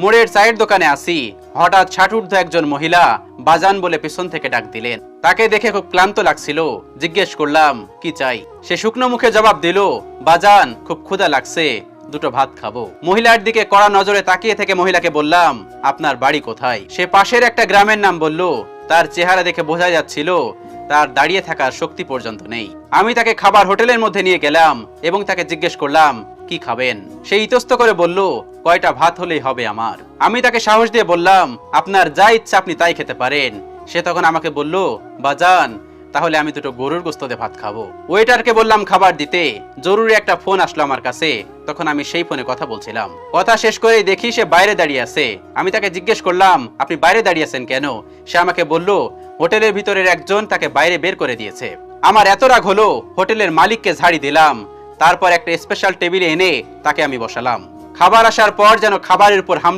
মোড়ের চায়ের দোকানে আসি, হঠাৎ ষাটঊর্ধ্ব একজন মহিলা বাজান বলে পেছন থেকে ডাক দিলেন। তাকে দেখে খুব ক্লান্ত লাগছিল। জিজ্ঞেস করলাম কি চাই। সে শুকনো মুখে জবাব দিল, বাজান খুব ক্ষুধা লাগছে, দুটো ভাত খাবো। মহিলার দিকে কড়া নজরে তাকিয়ে থেকে মহিলাকে বললাম, আপনার বাড়ি কোথায়? সে পাশের একটা গ্রামের নাম বলল। তার চেহারা দেখে বোঝা যাচ্ছিল তার দাঁড়িয়ে থাকার শক্তি পর্যন্ত নেই। আমি তাকে খাবার হোটেলের মধ্যে নিয়ে গেলাম এবং তাকে জিজ্ঞেস করলাম কি খাবেন। সে ইতস্ত করে বলল, কয়টা ভাত হলেই হবে আমার। আমি তাকে সাহস দিয়ে বললাম, আপনার যা ইচ্ছা আপনি তাই খেতে পারেন। সে তখন আমাকে বলল, বাজান তাহলে আমি দুটো গরুর গোশত দিয়ে ভাত খাবো। ওয়েটারকে বললাম খাবার দিতে। জরুরি একটা ফোন আসলো আমার কাছে। তখন আমি সেই ফোনে কথা বলছিলাম। কথা শেষ করেই দেখি সে বাইরে দাঁড়িয়ে আছে। আমি তাকে জিজ্ঞেস করলাম, আপনি বাইরে দাঁড়িয়ে আছেন কেন? সে আমাকে বলল, হোটেলের ভিতরের একজন তাকে বাইরে বের করে দিয়েছে। আমার এত রাগ হলো, হোটেলের মালিককে ঝাড়ি দিলাম। তারপর একটা স্পেশাল টেবিলে এনে তাকে আমি বসালাম। খাবার আসার পর যেন খাবারের উপর হামলা